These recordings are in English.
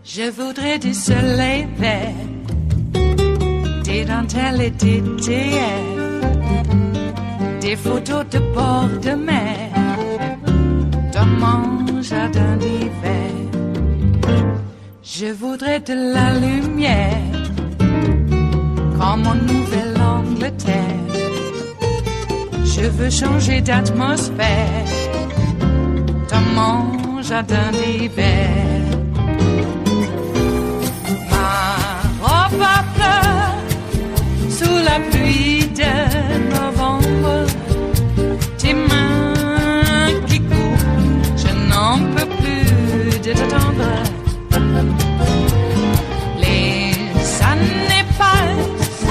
Je voudrais du soleil vert, des dentelles et des théières, des photos de bord de mer, dans mon jardin d'hiver. Je voudrais de la lumière, comme en Nouvelle-Angleterre. Je veux changer d'atmosphère, dans mon jardin d'hiver. Ma fleur sous la pluie de novembre, tes mains qui courent, je n'en peux plus de t'attendre. Les années passent,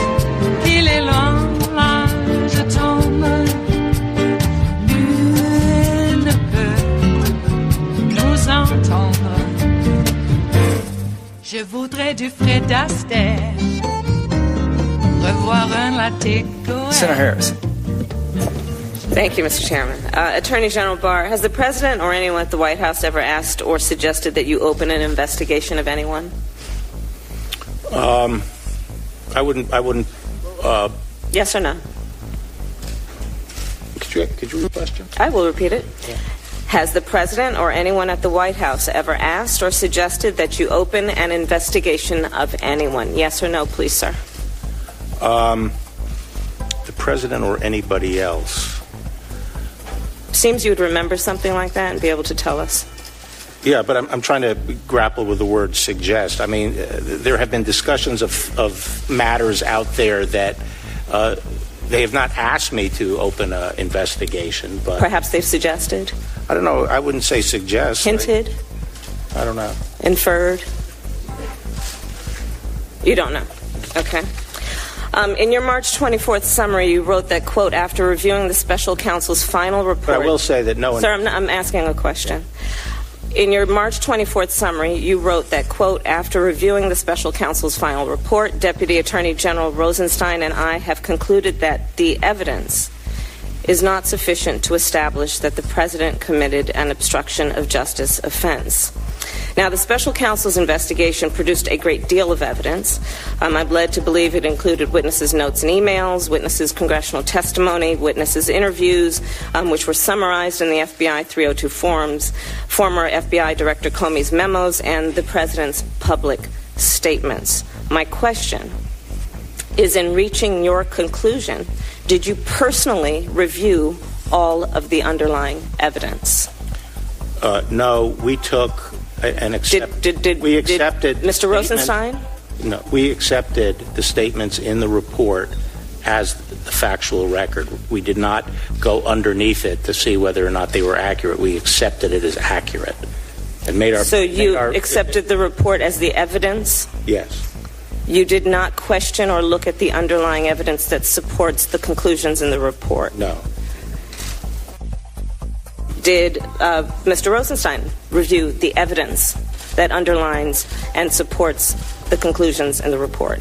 il est loin, là je tombe. Nul ne peut nous entendre. Je voudrais du Fred Astaire, revoir un latte. Senator Harris. Thank you, Mr. Chairman. Attorney General Barr, has the President or anyone at the White House ever asked or suggested that you open an investigation of anyone? I wouldn't. Yes or no? Could you repeat the question? I will repeat it. Yeah. Has the President or anyone at the White House ever asked or suggested that you open an investigation of anyone? Yes or no, please, sir? The President or anybody else? Seems you would remember something like that and be able to tell us. Yeah, but I'm trying to grapple with the word suggest. I mean, there have been discussions of matters out there that they have not asked me to open an investigation, but perhaps they've suggested? I don't know. I wouldn't say suggest. Hinted? I don't know. Inferred? You don't know. Okay. In your March 24th summary, you wrote that, quote, after reviewing the special counsel's final report... But I will say that no one... Sir, I'm asking a question. In your March 24th summary, you wrote that, quote, after reviewing the special counsel's final report, Deputy Attorney General Rosenstein and I have concluded that the evidence is not sufficient to establish that the President committed an obstruction of justice offense. Now, the special counsel's investigation produced a great deal of evidence. I'm led to believe it included witnesses' notes and emails, witnesses' congressional testimony, witnesses' interviews, which were summarized in the FBI 302 forms, former FBI Director Comey's memos, and the President's public statements. My question is, in reaching your conclusion, did you personally review all of the underlying evidence? No, we took and accepted. We accepted. Did Mr. Rosenstein? No, we accepted the statements in the report as the factual record. We did not go underneath it to see whether or not they were accurate. We accepted it as accurate and made our. So you accepted the report as the evidence? Yes. You did not question or look at the underlying evidence that supports the conclusions in the report? No. Did Mr. Rosenstein review the evidence that underlines and supports the conclusions in the report,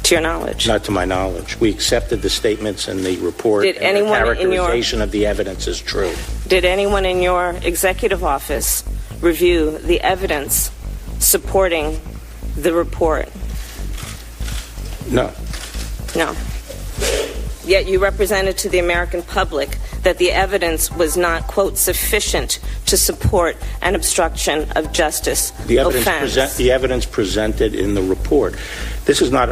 to your knowledge? Not to my knowledge. We accepted the statements in the report, and the characterization of the evidence is true. Did anyone in your executive office review the evidence supporting the report? No. No. Yet you represented to the American public that the evidence was not, quote, sufficient to support an obstruction of justice offense. The evidence presented in the report. This is not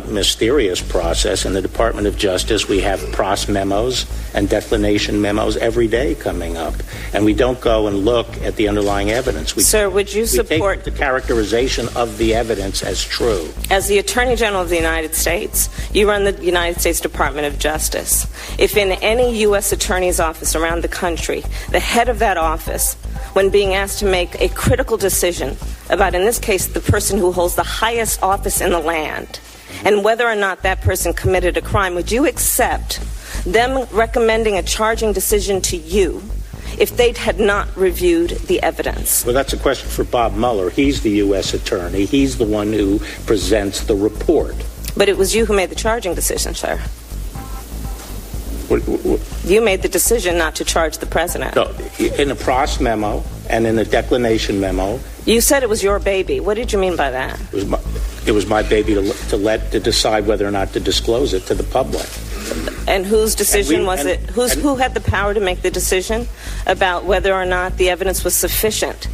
a mysterious process. In the Department of Justice, we have pros memos and declination memos every day coming up, and we don't go and look at the underlying evidence. Sir, would you support the characterization of the evidence as true? As the Attorney General of the United States, you run the United States Department of Justice. If in any U.S. attorney's office around the country, the head of that office, when being asked to make a critical decision about, in this case, the person who holds the highest office in the land, and whether or not that person committed a crime, would you accept them recommending a charging decision to you if they had not reviewed the evidence? Well, that's a question for Bob Mueller. He's the U.S. attorney. He's the one who presents the report. But it was you who made the charging decision, sir. You made the decision not to charge the president. No, in a Pross memo and in a declination memo. You said it was your baby. What did you mean by that? It was my baby to decide whether or not to disclose it to the public. And whose decision was it? Who had the power to make the decision about whether or not the evidence was sufficient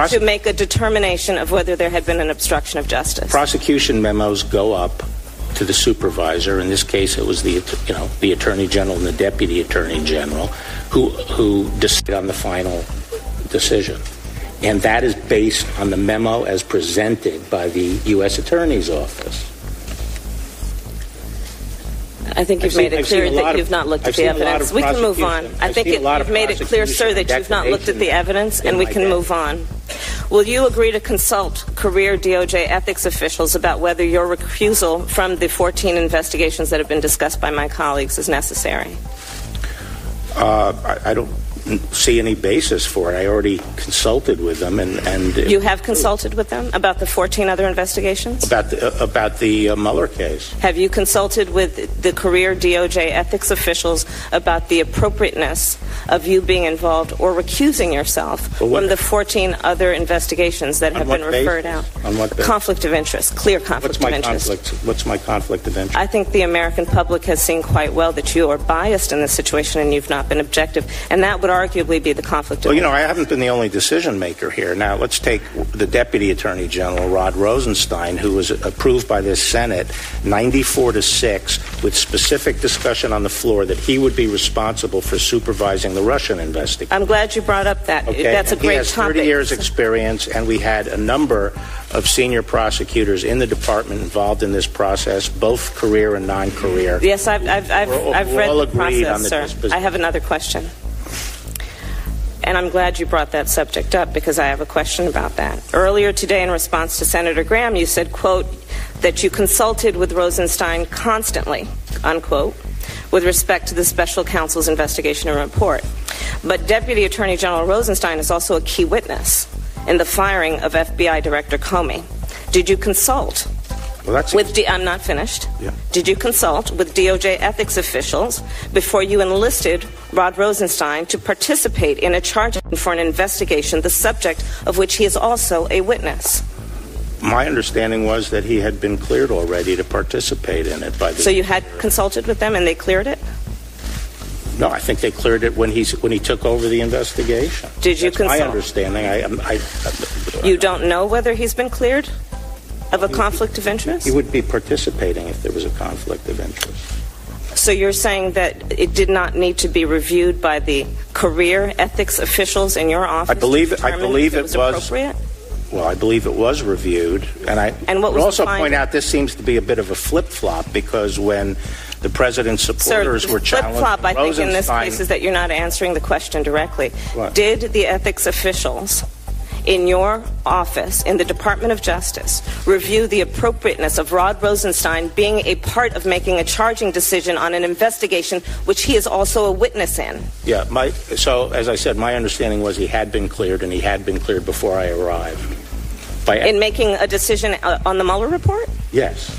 to make a determination of whether there had been an obstruction of justice? Prosecution memos go up to the supervisor. In this case, it was the Attorney General and the Deputy Attorney General who decided on the final decision. And that is based on the memo as presented by the U.S. Attorney's Office. I think you've made it clear that you've not looked at the evidence. We can move on. I think you've made it clear, sir, that you've not looked at the evidence, and we can move on. Will you agree to consult career DOJ ethics officials about whether your recusal from the 14 investigations that have been discussed by my colleagues is necessary? I don't see any basis for it. I already consulted with them, and you have consulted with them about the 14 other investigations? About the Mueller case. Have you consulted with the career DOJ ethics officials about the appropriateness of you being involved or recusing yourself from the 14 other investigations that have been referred out? On what basis? Conflict of interest, clear conflict of interest. What's my conflict of interest? I think the American public has seen quite well that you are biased in this situation and you've not been objective, and that would arguably be the conflict of interest. Well, I haven't been the only decision maker here. Now, let's take the Deputy Attorney General, Rod Rosenstein, who was approved by this Senate 94-6 with specific discussion on the floor that he would be responsible for supervising the Russian investigation. I'm glad you brought up that. Okay. That's a great topic. He has 30 years experience, and we had a number of senior prosecutors in the department involved in this process, both career and non-career. Yes, I've read the process, sir. I have another question. And I'm glad you brought that subject up because I have a question about that. Earlier today, in response to Senator Graham, you said, quote, that you consulted with Rosenstein constantly, unquote, with respect to the special counsel's investigation and report. But Deputy Attorney General Rosenstein is also a key witness in the firing of FBI Director Comey. Did you consult I'm not finished. Yeah. Did you consult with DOJ ethics officials before you enlisted Rod Rosenstein to participate in a charge for an investigation, the subject of which he is also a witness? My understanding was that he had been cleared already to participate in it. So you had consulted with them and they cleared it? No, I think they cleared it when he took over the investigation. Did you consult? My understanding. You don't know whether he's been cleared of a conflict of interest? He would be participating if there was a conflict of interest. So you're saying that it did not need to be reviewed by the career ethics officials in your office? I believe it was appropriate? Well, I believe it was reviewed, and what was would also the point out this seems to be a bit of a flip-flop because when the president's supporters were challenged, flip-flop, I think, in this case is that you're not answering the question directly. What? Did the ethics officials in your office, in the Department of Justice, review the appropriateness of Rod Rosenstein being a part of making a charging decision on an investigation which he is also a witness in? Yeah, so as I said, my understanding was he had been cleared, and he had been cleared before I arrived. In making a decision on the Mueller report? Yes.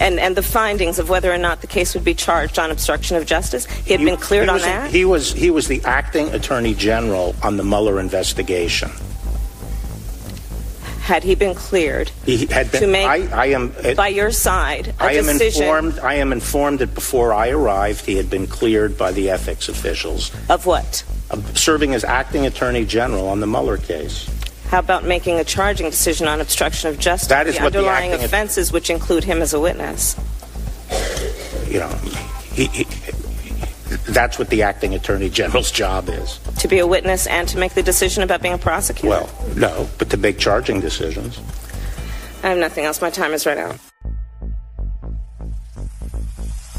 And the findings of whether or not the case would be charged on obstruction of justice? He had been cleared on that? He was the acting attorney general on the Mueller investigation. Had he been cleared he had been, to make, by your side, a decision? I am informed that before I arrived, he had been cleared by the ethics officials. Of what? Of serving as acting attorney general on the Mueller case. How about making a charging decision on obstruction of justice? That is the what underlying the offenses, which include him as a witness. That's what the acting attorney general's job is. To be a witness and to make the decision about being a prosecutor? Well, no, but to make charging decisions. I have nothing else. My time is right out.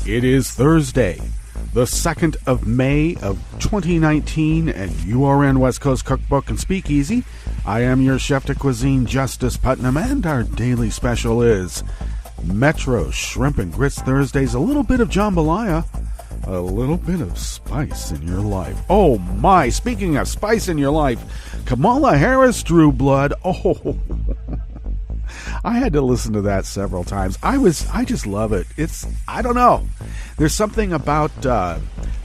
It is Thursday, the 2nd of May of 2019, and you are in West Coast Cookbook and Speakeasy. I am your chef de cuisine, Justice Putnam, and our daily special is Metro Shrimp and Grits Thursdays, a little bit of jambalaya, a little bit of spice in your life. Oh my, speaking of spice in your life, Kamala Harris drew blood. Oh, I had to listen to that several times. I just love it. I don't know. There's something about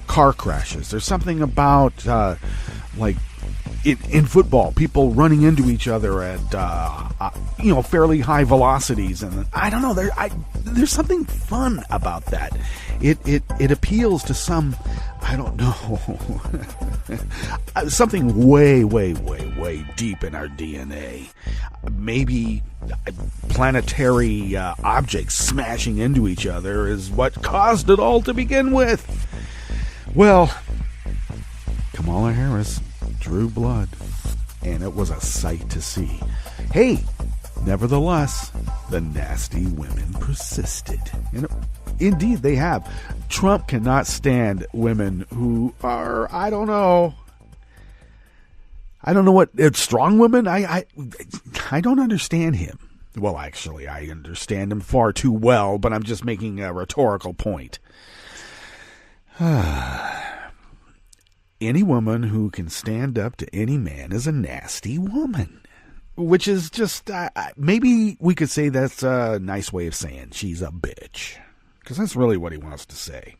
car crashes. There's something about in football, people running into each other at fairly high velocities, and I don't know. There's something fun about that. It appeals to some, I don't know, something way deep in our DNA. Maybe planetary objects smashing into each other is what caused it all to begin with. Well, Kamala Harris drew blood, and it was a sight to see. Hey, nevertheless, the nasty women persisted. And indeed, they have. Trump cannot stand women who are, I don't know what, strong women? I don't understand him. Well, actually, I understand him far too well, but I'm just making a rhetorical point. Any woman who can stand up to any man is a nasty woman. Which is just, maybe we could say that's a nice way of saying she's a bitch. Because that's really what he wants to say.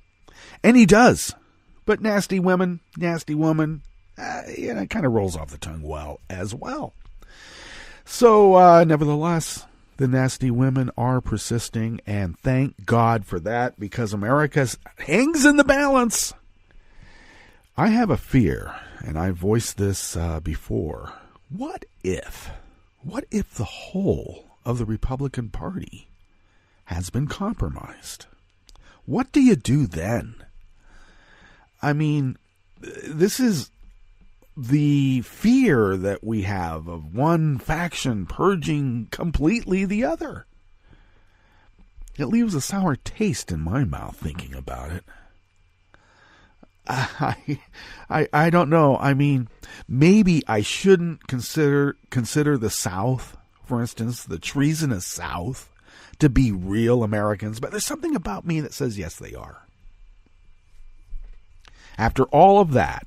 And he does. But nasty woman, it kind of rolls off the tongue well as well. So, nevertheless, the nasty women are persisting, and thank God for that, because America hangs in the balance. I have a fear, and I voiced this before. What if the whole of the Republican Party has been compromised? What do you do then? I mean, this is the fear that we have of one faction purging completely the other. It leaves a sour taste in my mouth thinking about it. I don't know. I mean, maybe I shouldn't consider the South, for instance, the treasonous South, to be real Americans, but there's something about me that says yes, they are. After all of that,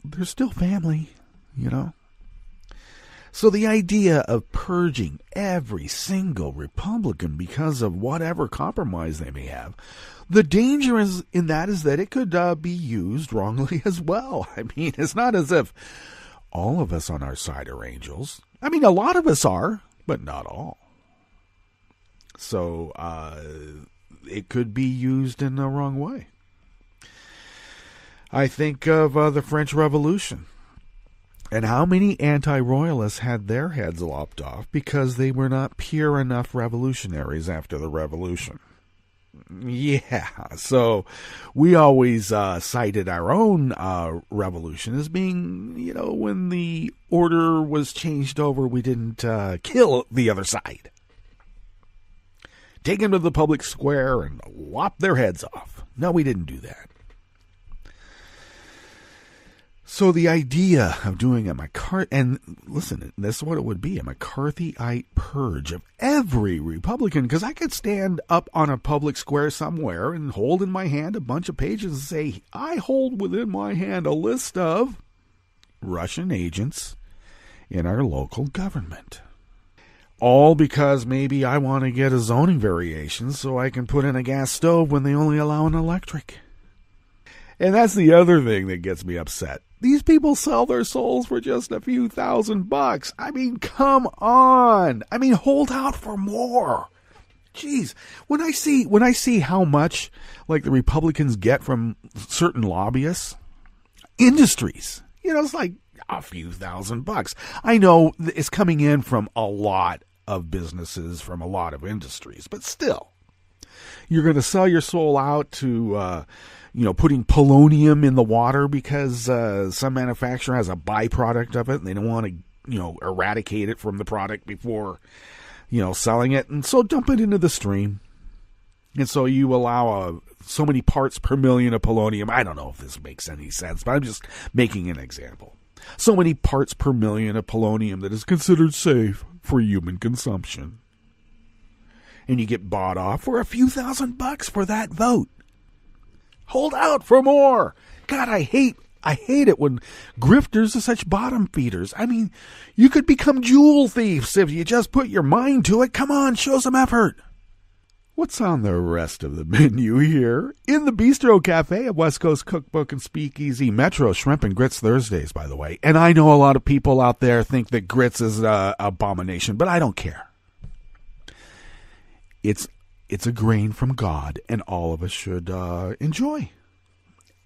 they're still family, you know? So the idea of purging every single Republican because of whatever compromise they may have, the danger is that it could be used wrongly as well. I mean, it's not as if all of us on our side are angels. I mean, a lot of us are, but not all. So it could be used in the wrong way. I think of the French Revolution and how many anti-royalists had their heads lopped off because they were not pure enough revolutionaries after the revolution. Yeah, so we always cited our own revolution as being, when the order was changed over, we didn't kill the other side. Take them to the public square and lop their heads off. No, we didn't do that. So the idea of doing and listen, this is what it would be, a McCarthyite purge of every Republican, because I could stand up on a public square somewhere and hold in my hand a bunch of pages and say, I hold within my hand a list of Russian agents in our local government. All because maybe I want to get a zoning variation so I can put in a gas stove when they only allow an electric. And that's the other thing that gets me upset. These people sell their souls for just a few $1,000. I mean, come on. I mean, hold out for more. Jeez, when I see how much like the Republicans get from certain lobbyists, industries, it's like a few $1,000. I know it's coming in from a lot of businesses, from a lot of industries, but still, you're going to sell your soul out to putting polonium in the water because some manufacturer has a byproduct of it and they don't want to, eradicate it from the product before, selling it. And so dump it into the stream. And so you allow so many parts per million of polonium. I don't know if this makes any sense, but I'm just making an example. So many parts per million of polonium that is considered safe for human consumption. and you get bought off for a few $1,000 for that vote. Hold out for more. God, I hate it when grifters are such bottom feeders. I mean, you could become jewel thieves if you just put your mind to it. Come on, show some effort. What's on the rest of the menu here? In the Bistro Cafe at West Coast Cookbook and Speakeasy, Metro Shrimp and Grits Thursdays, by the way. And I know a lot of people out there think that grits is an abomination, but I don't care. It's a grain from God, and all of us should enjoy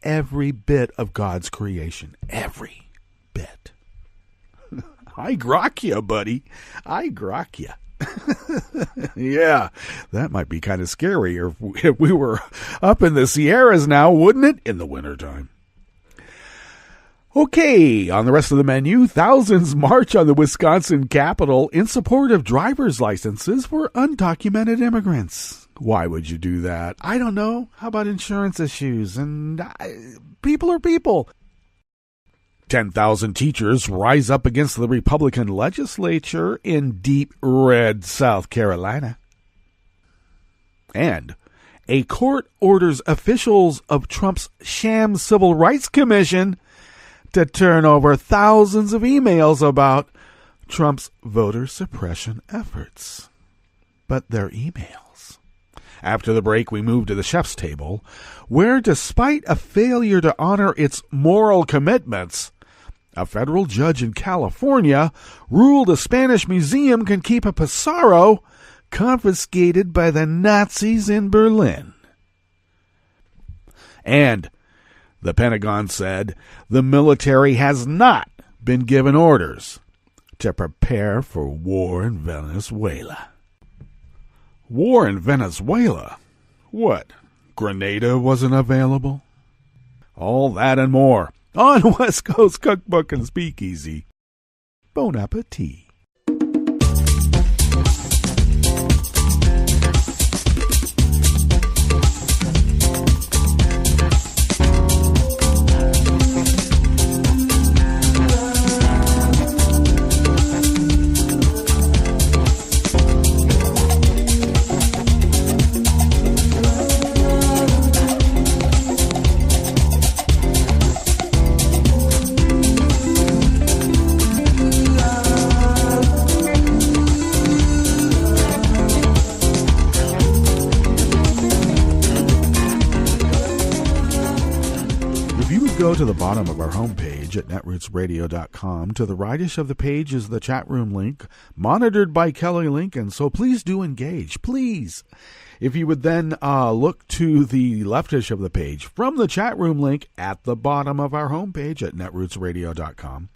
every bit of God's creation. Every bit. I grok you, buddy. I grok you. Yeah, that might be kind of scary if we were up in the Sierras now, wouldn't it? In the wintertime. Okay, on the rest of the menu, thousands march on the Wisconsin Capitol in support of driver's licenses for undocumented immigrants. Why would you do that? I don't know. How about insurance issues? And people are people. 10,000 teachers rise up against the Republican legislature in deep red South Carolina. And a court orders officials of Trump's sham Civil Rights Commission to turn over thousands of emails about Trump's voter suppression efforts. But they're emails. After the break, we move to the chef's table, where despite a failure to honor its moral commitments, a federal judge in California ruled a Spanish museum can keep a Pissaro confiscated by the Nazis in Berlin. And the Pentagon said the military has not been given orders to prepare for war in Venezuela. War in Venezuela? What? Grenada wasn't available? All that and more on West Coast Cookbook and Speakeasy. Bon appetit. Go to the bottom of our homepage at netrootsradio.com. To the rightish of the page is the chat room link, monitored by Kelly Lincoln, so please do engage, please. If you would then look to the leftish of the page from the chat room link at the bottom of our homepage at netrootsradio.com,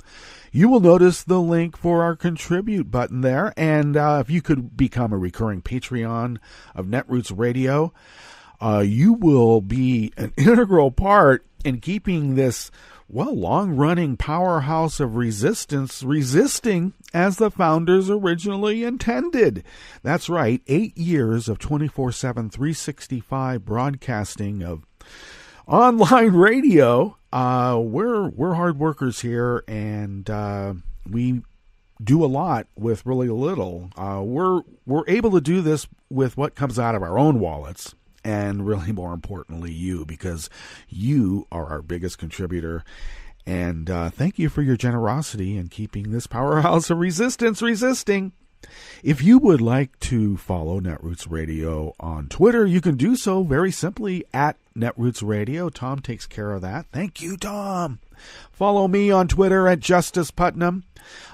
you will notice the link for our contribute button there, and if you could become a recurring Patreon of Netroots Radio, you will be an integral part in keeping this, long-running powerhouse of resistance resisting as the founders originally intended. That's right, 8 years of 24/7, 365 broadcasting of online radio. We're hard workers here, and we do a lot with really little. We're able to do this with what comes out of our own wallets. And really, more importantly, you, because you are our biggest contributor. And thank you for your generosity in keeping this powerhouse of resistance resisting. If you would like to follow Netroots Radio on Twitter, you can do so very simply at Netroots Radio. Tom takes care of that. Thank you, Tom. Follow me on Twitter at Justice Putnam.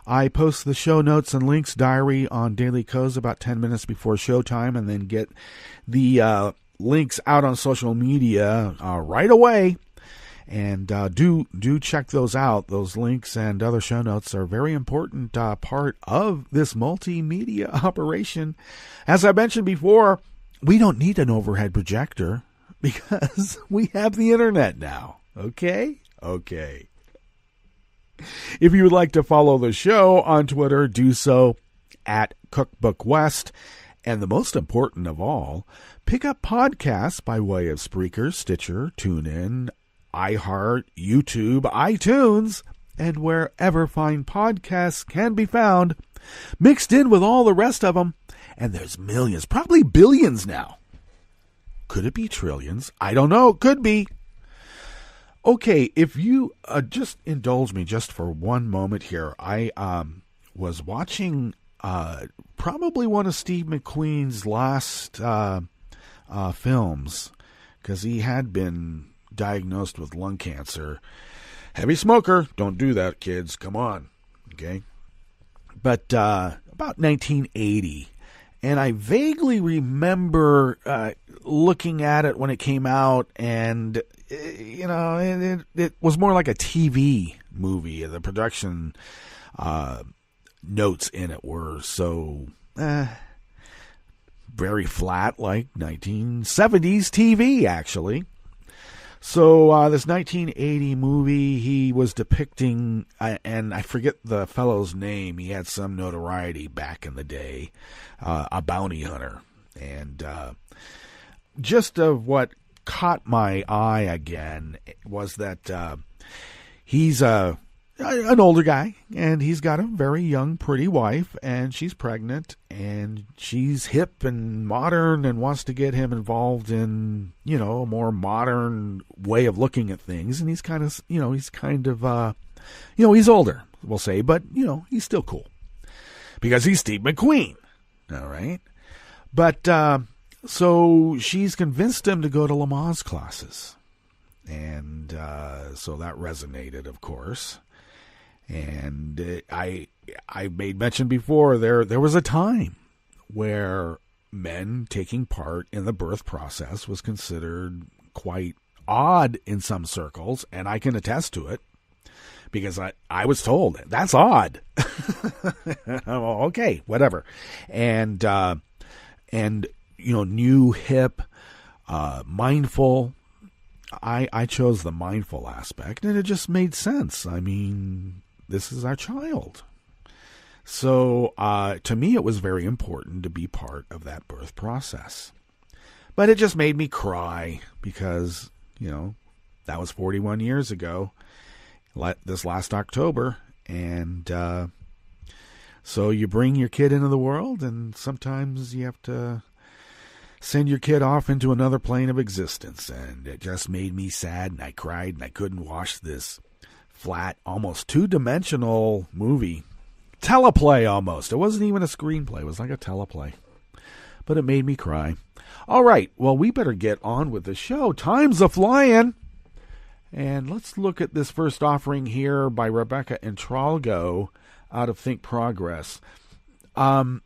I post the show notes and links diary on Daily Co's about 10 minutes before showtime, and then get the links out on social media right away. And do check those out. Those links and other show notes are a very important part of this multimedia operation. As I mentioned before, we don't need an overhead projector because we have the internet now. Okay? Okay. If you would like to follow the show on Twitter, do so at Cookbook West. And the most important of all, pick up podcasts by way of Spreaker, Stitcher, TuneIn, iHeart, YouTube, iTunes, and wherever fine podcasts can be found, mixed in with all the rest of them. And there's millions, probably billions now. Could it be trillions? I don't know. Could be. Okay, if you just indulge me just for one moment here. I was watching probably one of Steve McQueen's last films, because he had been diagnosed with lung cancer. Heavy smoker. Don't do that, kids. Come on. Okay. But about 1980. And I vaguely remember looking at it when it came out, and, it was more like a TV movie. The production notes in it were so very flat, like 1970s TV, actually. So this 1980 movie, he was depicting, and I forget the fellow's name, he had some notoriety back in the day, a bounty hunter. And just of what caught my eye again was that he's an older guy, and he's got a very young, pretty wife, and she's pregnant, and she's hip and modern and wants to get him involved in, a more modern way of looking at things. And he's kind of, he's older, we'll say, but, he's still cool because he's Steve McQueen. All right. But so she's convinced him to go to Lamaze classes. And so that resonated, of course. And I made mention before, there was a time where men taking part in the birth process was considered quite odd in some circles, and I can attest to it because I was told that's odd. Okay, whatever. And new, hip, mindful. I chose the mindful aspect, and it just made sense. I mean, this is our child. So to me, it was very important to be part of that birth process. But it just made me cry because, that was 41 years ago, this last October. And so you bring your kid into the world, and sometimes you have to send your kid off into another plane of existence. And it just made me sad, and I cried, and I couldn't watch this flat, almost two-dimensional movie. Teleplay almost. It wasn't even a screenplay. It was like a teleplay. But it made me cry. All right. Well, we better get on with the show. Time's a-flying. And let's look at this first offering here by Rebecca Entralgo out of Think Progress. I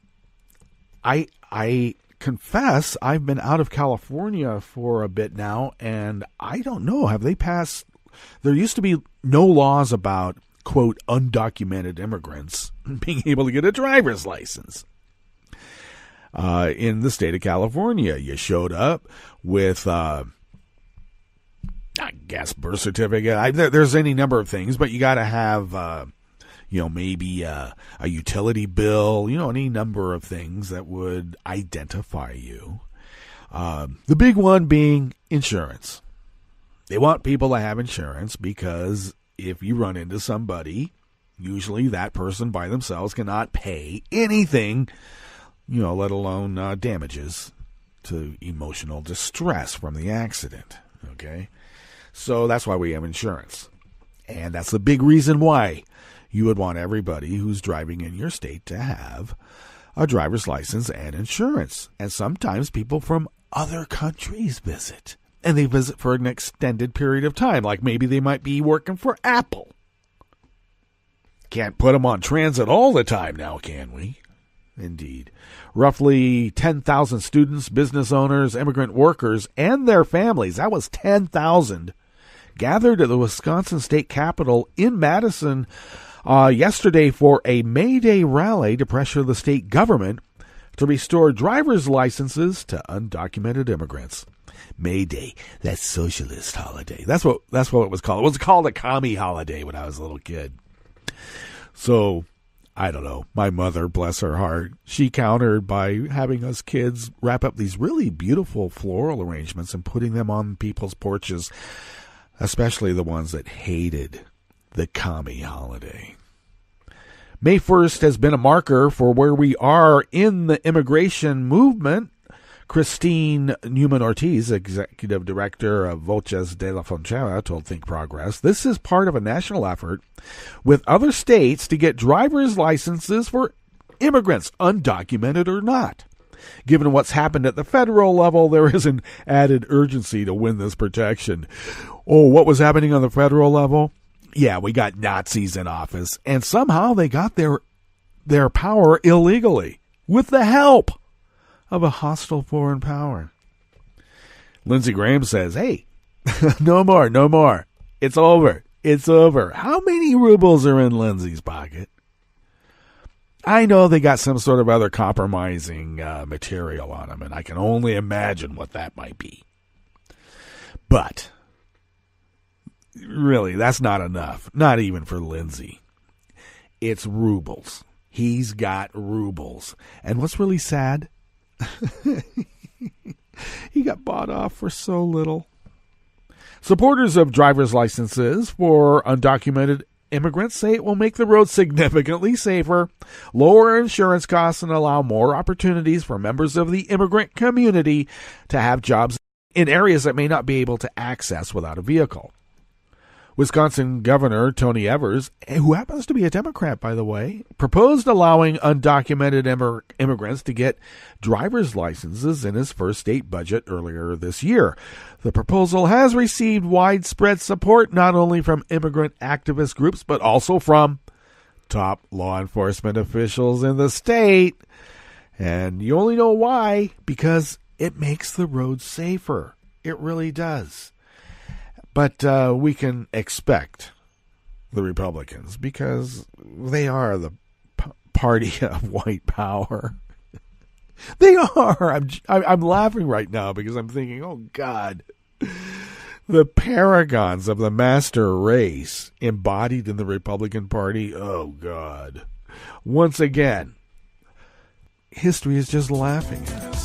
confess I've been out of California for a bit now, and I don't know. Have they passed? There used to be no laws about, quote, undocumented immigrants being able to get a driver's license. In the state of California, you showed up with, I guess, birth certificate. There's any number of things, but you got to have, maybe a utility bill, any number of things that would identify you. The big one being insurance. They want people to have insurance because if you run into somebody, usually that person by themselves cannot pay anything, let alone damages to emotional distress from the accident. Okay? So that's why we have insurance. And that's the big reason why you would want everybody who's driving in your state to have a driver's license and insurance. And sometimes people from other countries visit. And they visit for an extended period of time. Like maybe they might be working for Apple. Can't put them on transit all the time now, can we? Indeed. Roughly 10,000 students, business owners, immigrant workers, and their families, that was 10,000, gathered at the Wisconsin State Capitol in Madison yesterday for a May Day rally to pressure the state government to restore driver's licenses to undocumented immigrants. May Day, that socialist holiday. That's what it was called. It was called a commie holiday when I was a little kid. So, I don't know. My mother, bless her heart, she countered by having us kids wrap up these really beautiful floral arrangements and putting them on people's porches, especially the ones that hated the commie holiday. May 1st has been a marker for where we are in the immigration movement. Christine Newman-Ortiz, executive director of Voces de la Frontera, told Think Progress, this is part of a national effort with other states to get driver's licenses for immigrants, undocumented or not. Given what's happened at the federal level, there is an added urgency to win this protection. Oh, what was happening on the federal level? Yeah, we got Nazis in office, and somehow they got their power illegally with the help of a hostile foreign power. Lindsey Graham says, hey, no more. It's over. How many rubles are in Lindsey's pocket? I know they got some sort of other compromising material on them, and I can only imagine what that might be. But really, that's not enough. Not even for Lindsey. It's rubles. He's got rubles. And what's really sad? He got bought off for so little. Supporters of driver's licenses for undocumented immigrants say it will make the road significantly safer, lower insurance costs, and allow more opportunities for members of the immigrant community to have jobs in areas that may not be able to access without a vehicle. Wisconsin Governor Tony Evers, who happens to be a Democrat, by the way, proposed allowing undocumented immigrants to get driver's licenses in his first state budget earlier this year. The proposal has received widespread support not only from immigrant activist groups, but also from top law enforcement officials in the state. And you only know why, because it makes the roads safer. It really does. But we can expect the Republicans, because they are the party of white power. They are. I'm laughing right now because I'm thinking, oh, God, the paragons of the master race embodied in the Republican Party. Oh, God. Once again, history is just laughing at us.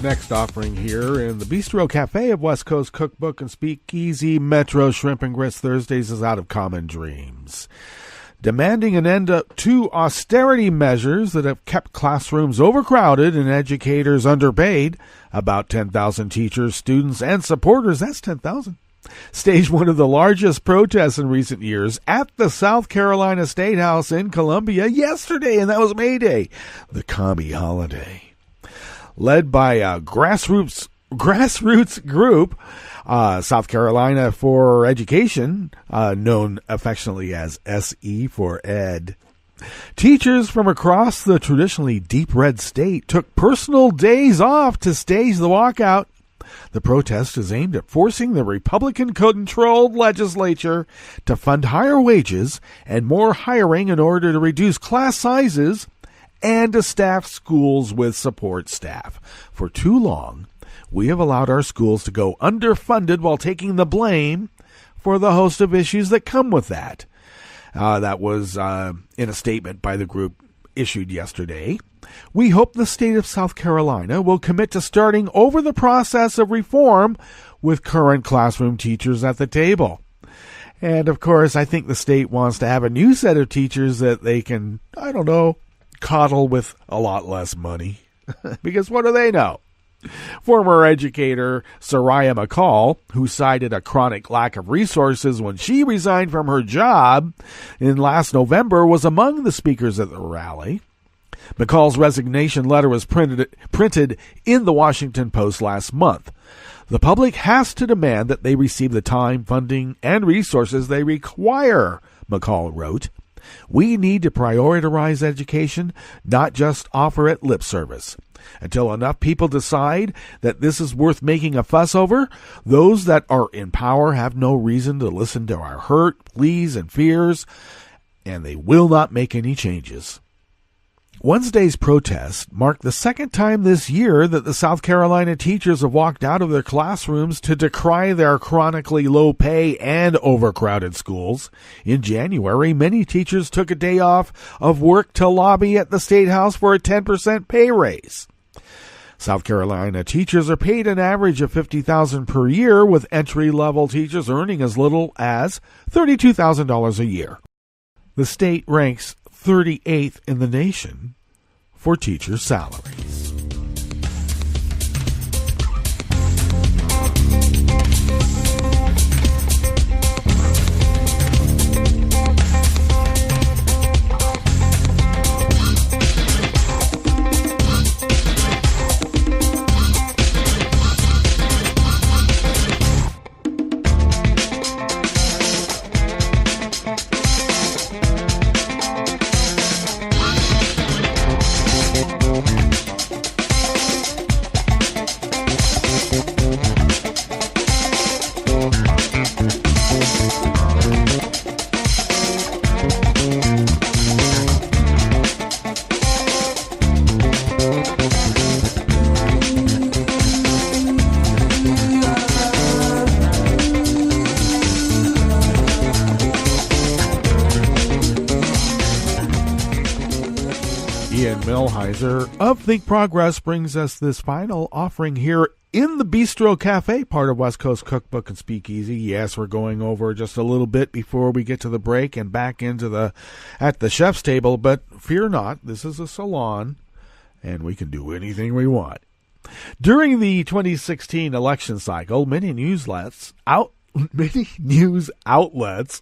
Next offering here in the Bistro Cafe of West Coast Cookbook and Speakeasy, Metro Shrimp and Grits Thursdays is out of common dreams. Demanding an end to austerity measures that have kept classrooms overcrowded and educators underpaid, about 10,000 teachers, students, and supporters, that's 10,000, staged one of the largest protests in recent years at the South Carolina State House in Columbia yesterday, and that was May Day, the commie holiday. Led by a grassroots group, South Carolina for Education, known affectionately as SE for Ed. Teachers from across the traditionally deep red state took personal days off to stage the walkout. The protest is aimed at forcing the Republican-controlled legislature to fund higher wages and more hiring in order to reduce class sizes and to staff schools with support staff. For too long, we have allowed our schools to go underfunded while taking the blame for the host of issues that come with that. That was in a statement by the group issued yesterday. We hope the state of South Carolina will commit to starting over the process of reform with current classroom teachers at the table. And, of course, I think the state wants to have a new set of teachers that they can, coddle with a lot less money. Because what do they know? Former educator Soraya McCall, who cited a chronic lack of resources when she resigned from her job in last November, was among the speakers at the rally. McCall's resignation letter was printed in the Washington Post last month. The public has to demand that they receive the time, funding, and resources they require, McCall wrote. We need to prioritize education, not just offer it lip service. Until enough people decide that this is worth making a fuss over, those that are in power have no reason to listen to our hurt, pleas, and fears, and they will not make any changes. Wednesday's protest marked the second time this year that the South Carolina teachers have walked out of their classrooms to decry their chronically low pay and overcrowded schools. In January, many teachers took a day off of work to lobby at the State House for a 10% pay raise. South Carolina teachers are paid an average of $50,000 per year, with entry-level teachers earning as little as $32,000 a year. The state ranks 38th in the nation for teacher salaries. Of Think Progress brings us this final offering here in the Bistro Cafe, part of West Coast Cookbook and Speakeasy. Yes, we're going over just a little bit before we get to the break and back into at the chef's table, but fear not, this is a salon, and we can do anything we want. During the 2016 election cycle, many news outlets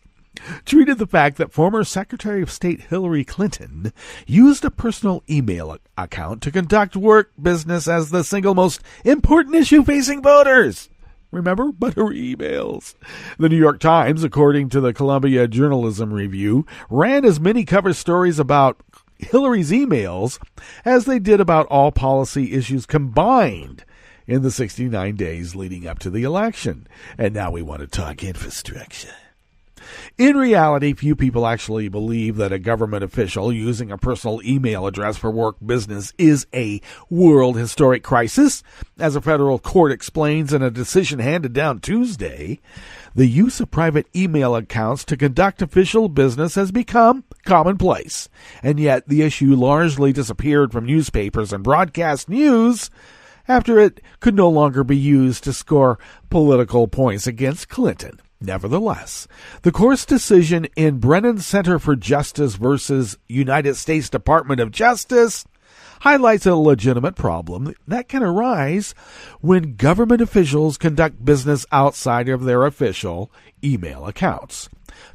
treated the fact that former Secretary of State Hillary Clinton used a personal email account to conduct work business as the single most important issue facing voters. Remember? But her emails. The New York Times, according to the Columbia Journalism Review, ran as many cover stories about Hillary's emails as they did about all policy issues combined in the 69 days leading up to the election. And now we want to talk infrastructure. In reality, few people actually believe that a government official using a personal email address for work business is a world historic crisis. As a federal court explains in a decision handed down Tuesday, the use of private email accounts to conduct official business has become commonplace. And yet the issue largely disappeared from newspapers and broadcast news after it could no longer be used to score political points against Clinton. Nevertheless, the court's decision in Brennan Center for Justice versus United States Department of Justice highlights a legitimate problem that can arise when government officials conduct business outside of their official email accounts.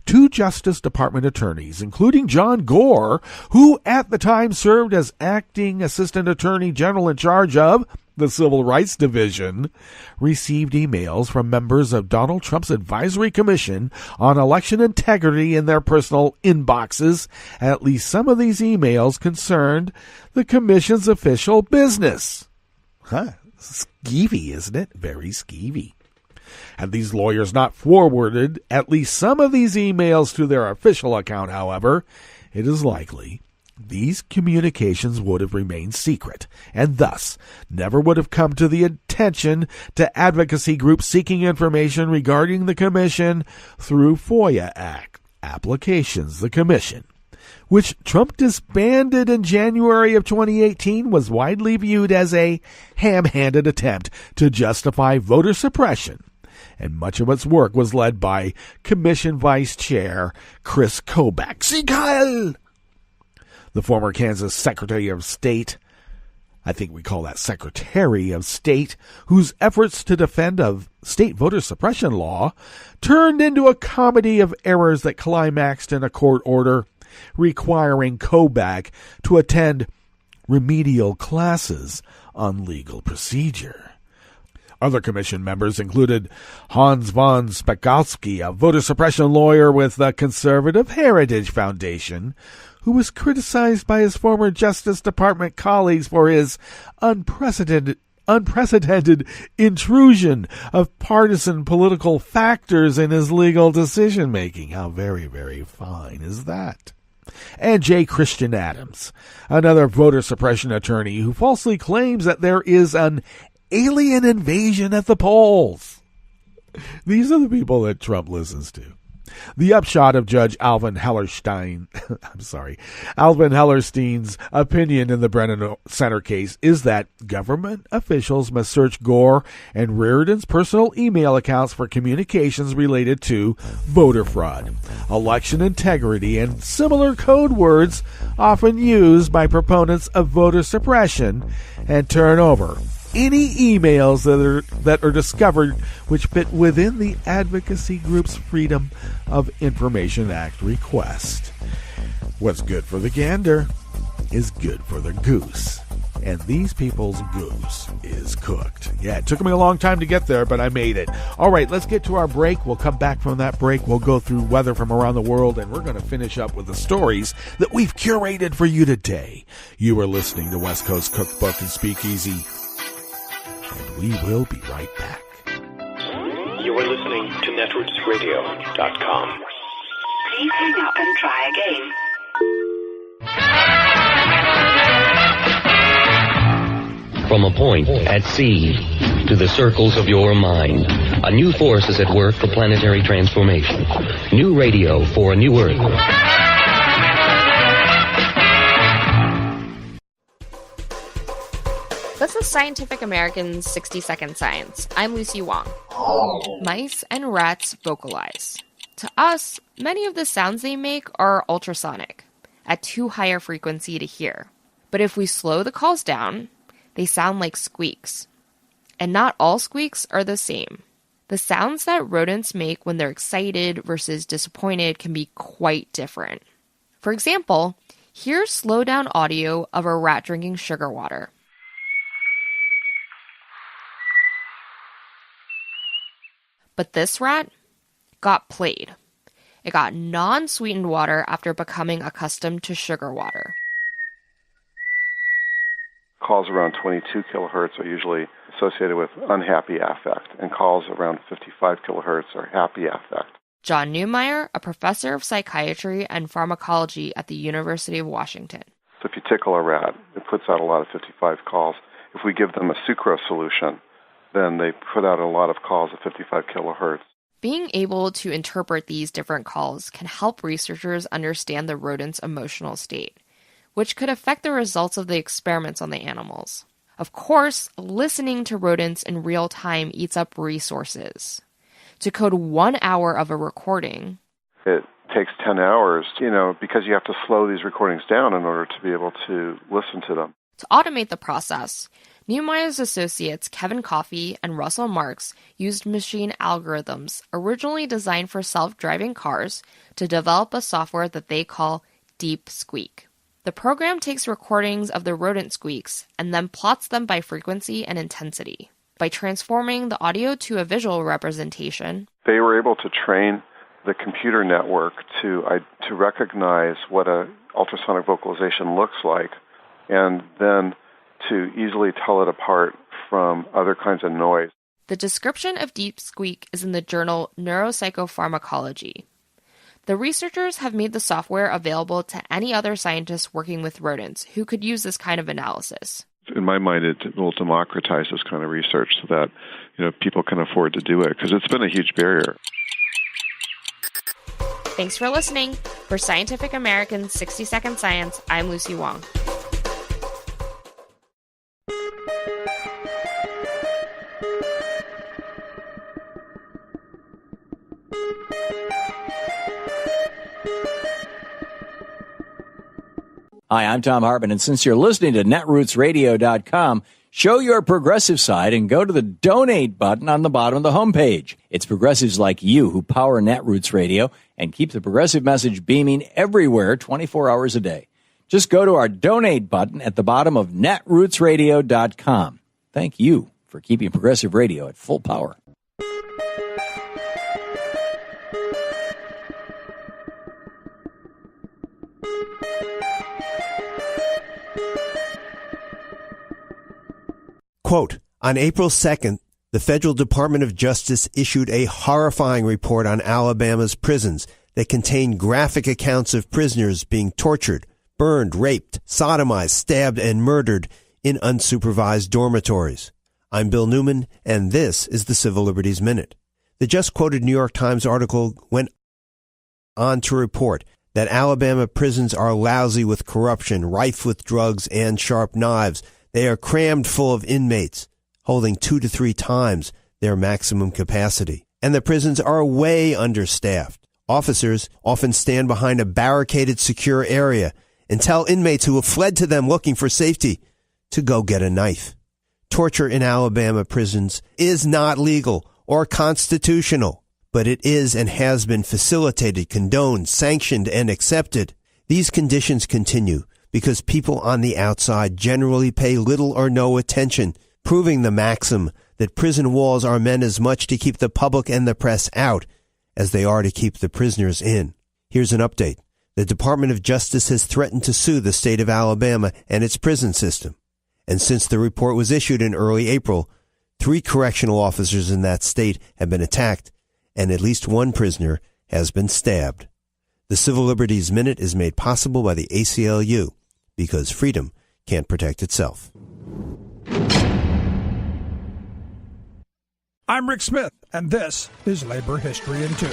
Two Justice Department attorneys, including John Gore, who at the time served as acting Assistant Attorney General in charge of the Civil Rights Division, received emails from members of Donald Trump's Advisory Commission on Election Integrity in their personal inboxes. At least some of these emails concerned the commission's official business. Skeevy, isn't it? Very skeevy. Had these lawyers not forwarded at least some of these emails to their official account, however, it is likely these communications would have remained secret, and thus never would have come to the attention to advocacy groups seeking information regarding the commission through FOIA Act applications. The commission, which Trump disbanded in January of 2018, was widely viewed as a ham-handed attempt to justify voter suppression, and much of its work was led by Commission Vice Chair Chris Kobach. Siegel! The former Kansas Secretary of State, I think we call that Secretary of State, whose efforts to defend a state voter suppression law turned into a comedy of errors that climaxed in a court order requiring Kobach to attend remedial classes on legal procedure. Other commission members included Hans von Spakovsky, a voter suppression lawyer with the Conservative Heritage Foundation, who was criticized by his former Justice Department colleagues for his unprecedented intrusion of partisan political factors in his legal decision-making. How very, very fine is that? And J. Christian Adams, another voter suppression attorney who falsely claims that there is an alien invasion at the polls. These are the people that Trump listens to. The upshot of Judge Alvin Hellerstein's opinion in the Brennan Center case is that government officials must search Gore and Reardon's personal email accounts for communications related to voter fraud, election integrity, and similar code words often used by proponents of voter suppression, and turn over any emails that are discovered which fit within the advocacy group's Freedom of Information Act request. What's good for the gander is good for the goose. And these people's goose is cooked. Yeah, it took me a long time to get there, but I made it. All right, let's get to our break. We'll come back from that break. We'll go through weather from around the world, and we're going to finish up with the stories that we've curated for you today. You are listening to West Coast Cookbook and Speakeasy, and we will be right back. You are listening to netrootsradio.com. Please hang up and try again. From a point at sea to the circles of your mind, a new force is at work for planetary transformation. New radio for a new Earth. This is Scientific American's 60-Second Science. I'm Lucy Wong. Mice and rats vocalize. To us, many of the sounds they make are ultrasonic, at too high a frequency to hear. But if we slow the calls down, they sound like squeaks. And not all squeaks are the same. The sounds that rodents make when they're excited versus disappointed can be quite different. For example, here's slow-down audio of a rat drinking sugar water. But this rat got played. It got non-sweetened water after becoming accustomed to sugar water. Calls around 22 kilohertz are usually associated with unhappy affect, and calls around 55 kilohertz are happy affect. John Neumeier, a professor of psychiatry and pharmacology at the University of Washington. So if you tickle a rat, it puts out a lot of 55 calls. If we give them a sucrose solution, then they put out a lot of calls at 55 kilohertz. Being able to interpret these different calls can help researchers understand the rodent's emotional state, which could affect the results of the experiments on the animals. Of course, listening to rodents in real time eats up resources. To code 1 hour of a recording, it takes 10 hours, because you have to slow these recordings down in order to be able to listen to them. To automate the process, Neumeier's associates Kevin Coffey and Russell Marks used machine algorithms originally designed for self-driving cars to develop a software that they call Deep Squeak. The program takes recordings of the rodent squeaks and then plots them by frequency and intensity. By transforming the audio to a visual representation, they were able to train the computer network to recognize what an ultrasonic vocalization looks like, and then to easily tell it apart from other kinds of noise. The description of Deep Squeak is in the journal Neuropsychopharmacology. The researchers have made the software available to any other scientists working with rodents who could use this kind of analysis. In my mind, it will democratize this kind of research so that people can afford to do it, because it's been a huge barrier. Thanks for listening. For Scientific American's 60-Second Science, I'm Lucy Wong. Hi, I'm Tom Hartman, and since you're listening to netrootsradio.com, show your progressive side and go to the donate button on the bottom of the homepage. It's progressives like you who power Netroots Radio and keep the progressive message beaming everywhere 24 hours a day. Just go to our donate button at the bottom of netrootsradio.com. Thank you for keeping Progressive Radio at full power. Quote, on April 2nd, the Federal Department of Justice issued a horrifying report on Alabama's prisons that contained graphic accounts of prisoners being tortured, burned, raped, sodomized, stabbed, and murdered in unsupervised dormitories. I'm Bill Newman, and this is the Civil Liberties Minute. The just-quoted New York Times article went on to report that Alabama prisons are lousy with corruption, rife with drugs and sharp knives. They are crammed full of inmates, holding 2 to 3 times their maximum capacity. And the prisons are way understaffed. Officers often stand behind a barricaded, secure area and tell inmates who have fled to them looking for safety to go get a knife. Torture in Alabama prisons is not legal or constitutional, but it is and has been facilitated, condoned, sanctioned, and accepted. These conditions continue because people on the outside generally pay little or no attention, proving the maxim that prison walls are meant as much to keep the public and the press out as they are to keep the prisoners in. Here's an update. The Department of Justice has threatened to sue the state of Alabama and its prison system. And since the report was issued in early April, 3 correctional officers in that state have been attacked, and at least 1 prisoner has been stabbed. The Civil Liberties Minute is made possible by the ACLU, because freedom can't protect itself. I'm Rick Smith, and this is Labor History in 2.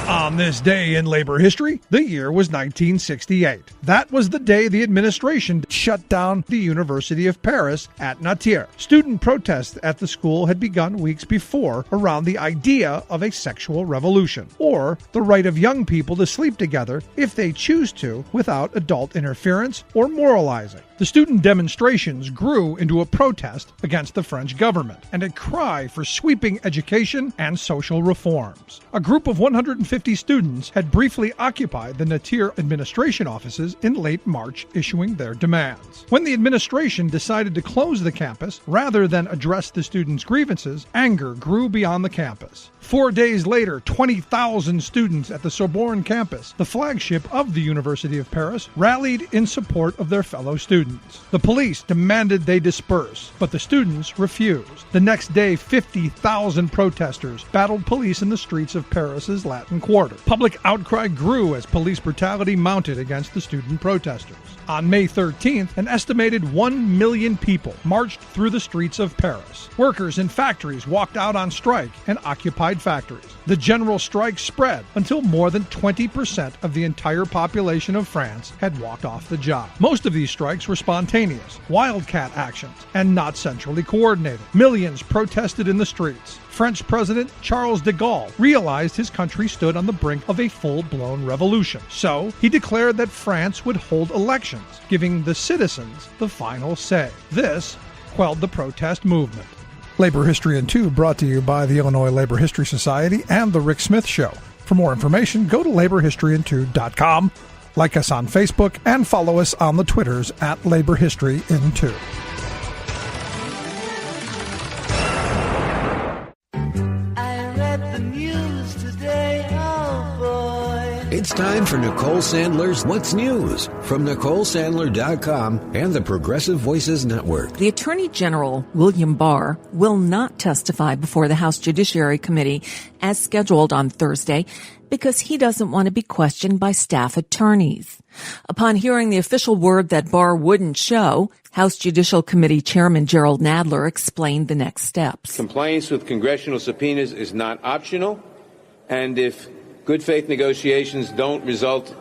On this day in labor history, the year was 1968. That was the day the administration shut down the University of Paris at Nanterre. Student protests at the school had begun weeks before around the idea of a sexual revolution, or the right of young people to sleep together if they choose to without adult interference or moralizing. The student demonstrations grew into a protest against the French government and a cry for sweeping education and social reforms. A group of 150 students had briefly occupied the Nanterre administration offices in late March, issuing their demands. When the administration decided to close the campus rather than address the students' grievances, anger grew beyond the campus. 4 days later, 20,000 students at the Sorbonne campus, the flagship of the University of Paris, rallied in support of their fellow students. The police demanded they disperse, but the students refused. The next day, 50,000 protesters battled police in the streets of Paris's Latin Quarter. Public outcry grew as police brutality mounted against the student protesters. On May 13th, an estimated 1 million people marched through the streets of Paris. Workers in factories walked out on strike and occupied factories. The general strike spread until more than 20% of the entire population of France had walked off the job. Most of these strikes were spontaneous, wildcat actions, and not centrally coordinated. Millions protested in the streets. French President Charles de Gaulle realized his country stood on the brink of a full-blown revolution. So he declared that France would hold elections, giving the citizens the final say. This quelled the protest movement. Labor History in 2 brought to you by the Illinois Labor History Society and The Rick Smith Show. For more information, go to laborhistoryin2.com, like us on Facebook, and follow us on the Twitters at Labor History in 2. It's time for Nicole Sandler's What's News from NicoleSandler.com and the Progressive Voices Network. The Attorney General, William Barr, will not testify before the House Judiciary Committee as scheduled on Thursday because he doesn't want to be questioned by staff attorneys. Upon hearing the official word that Barr wouldn't show, House Judicial Committee Chairman Gerald Nadler explained the next steps. Compliance with congressional subpoenas is not optional, and if good faith negotiations don't result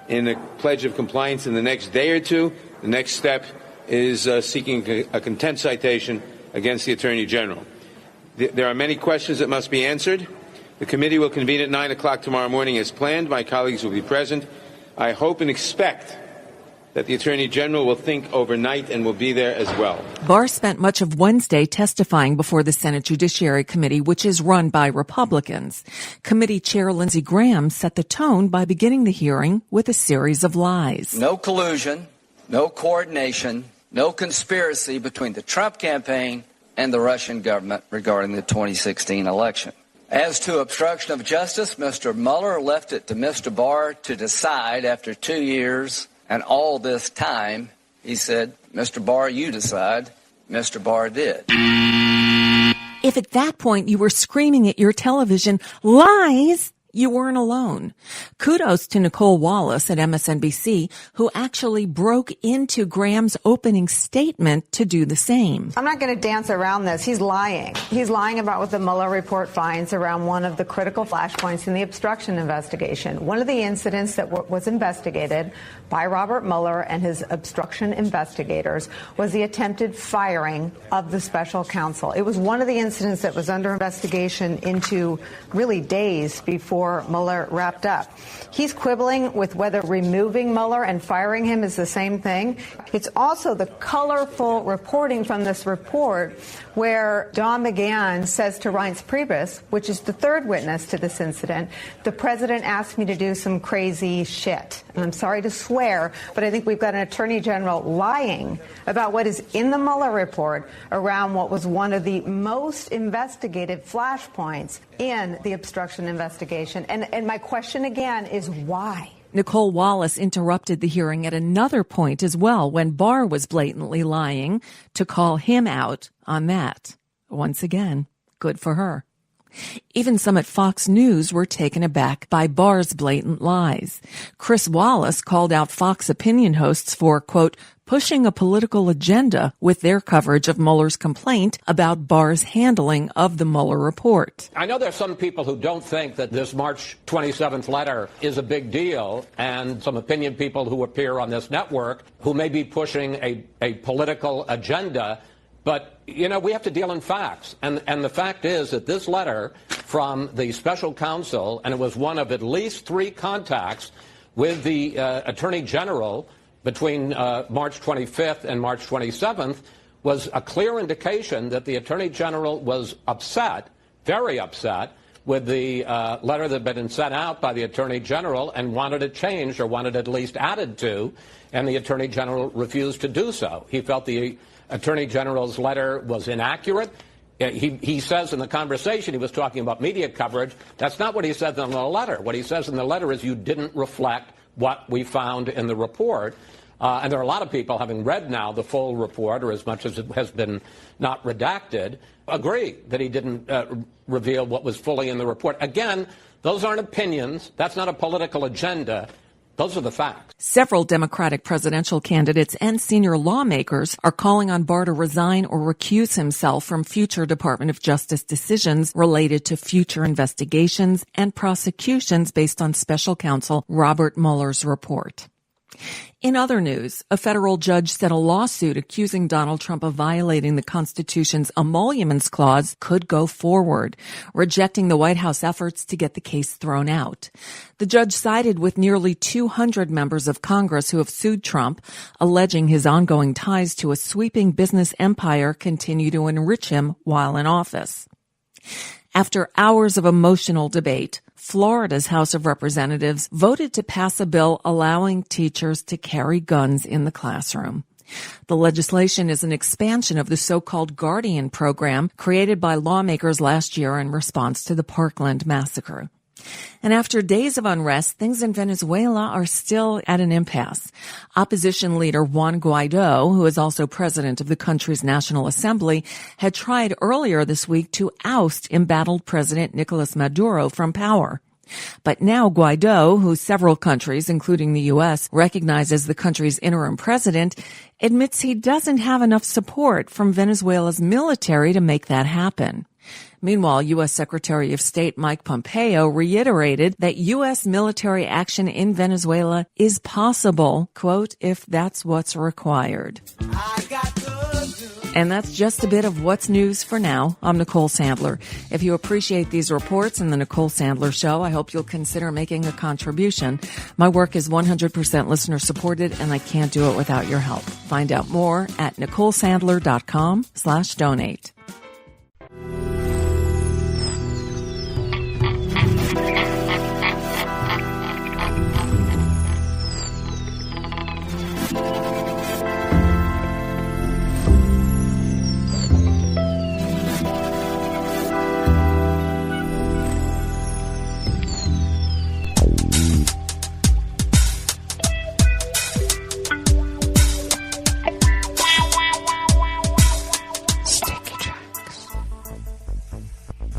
in a pledge of compliance in the next day or two, the next step is seeking a contempt citation against the Attorney General. There are many questions that must be answered. The committee will convene at 9 o'clock tomorrow morning as planned. My colleagues will be present. I hope and expect that the Attorney General will think overnight and will be there as well. Barr spent much of Wednesday testifying before the Senate Judiciary Committee, which is run by Republicans. Committee Chair Lindsey Graham set the tone by beginning the hearing with a series of lies. No collusion, no coordination, no conspiracy between the Trump campaign and the Russian government regarding the 2016 election. As to obstruction of justice, Mr. Mueller left it to Mr. Barr to decide after 2 years and all this time. He said, Mr. Barr, you decide. Mr. Barr did. If at that point you were screaming at your television, lies, you weren't alone. Kudos to Nicole Wallace at MSNBC, who actually broke into Graham's opening statement to do the same. I'm not going to dance around this. He's lying. He's lying about what the Mueller report finds around one of the critical flashpoints in the obstruction investigation. One of the incidents that was investigated by Robert Mueller and his obstruction investigators was the attempted firing of the special counsel. It was one of the incidents that was under investigation into really days before Mueller wrapped up. He's quibbling with whether removing Mueller and firing him is the same thing. It's also the colorful reporting from this report where Don McGahn says to Reince Priebus, which is the third witness to this incident, the president asked me to do some crazy shit. And I'm sorry to swear, but I think we've got an attorney general lying about what is in the Mueller report around what was one of the most investigated flashpoints in the obstruction investigation. And my question again is why? Nicole Wallace interrupted the hearing at another point as well when Barr was blatantly lying to call him out on that. Once again, good for her. Even some at Fox News were taken aback by Barr's blatant lies. Chris Wallace called out Fox opinion hosts for, quote, pushing a political agenda with their coverage of Mueller's complaint about Barr's handling of the Mueller report. I know there's some people who don't think that this March 27th letter is a big deal, and some opinion people who appear on this network who may be pushing a political agenda. But, you know, we have to deal in facts. And the fact is that this letter from the special counsel, and it was one of at least 3 contacts with the Attorney General between March 25th and March 27th, was a clear indication that the Attorney General was upset, very upset, with the letter that had been sent out by the Attorney General and wanted it changed or wanted it at least added to, and the Attorney General refused to do so. He felt the Attorney General's letter was inaccurate. He says in the conversation he was talking about media coverage. That's not what he said in the letter. What he says in the letter is you didn't reflect what we found in the report. And there are a lot of people, having read now the full report, or as much as it has been not redacted, agree that he didn't reveal what was fully in the report. Again, those aren't opinions. That's not a political agenda. Those are the facts. Several Democratic presidential candidates and senior lawmakers are calling on Barr to resign or recuse himself from future Department of Justice decisions related to future investigations and prosecutions based on special counsel Robert Mueller's report. In other news, a federal judge set a lawsuit accusing Donald Trump of violating the Constitution's emoluments clause could go forward, rejecting the White House efforts to get the case thrown out. The judge sided with nearly 200 members of Congress who have sued Trump, alleging his ongoing ties to a sweeping business empire continue to enrich him while in office. After hours of emotional debate, Florida's House of Representatives voted to pass a bill allowing teachers to carry guns in the classroom. The legislation is an expansion of the so-called Guardian program created by lawmakers last year in response to the Parkland massacre. And after days of unrest, things in Venezuela are still at an impasse. Opposition leader Juan Guaido, who is also president of the country's National Assembly, had tried earlier this week to oust embattled President Nicolas Maduro from power. But now Guaido, who several countries, including the U.S., recognize as the country's interim president, admits he doesn't have enough support from Venezuela's military to make that happen. Meanwhile, U.S. Secretary of State Mike Pompeo reiterated that U.S. military action in Venezuela is possible, quote, if that's what's required. And that's just a bit of what's news for now. I'm Nicole Sandler. If you appreciate these reports and the Nicole Sandler Show, I hope you'll consider making a contribution. My work is 100% listener supported, and I can't do it without your help. Find out more at NicoleSandler.com/donate.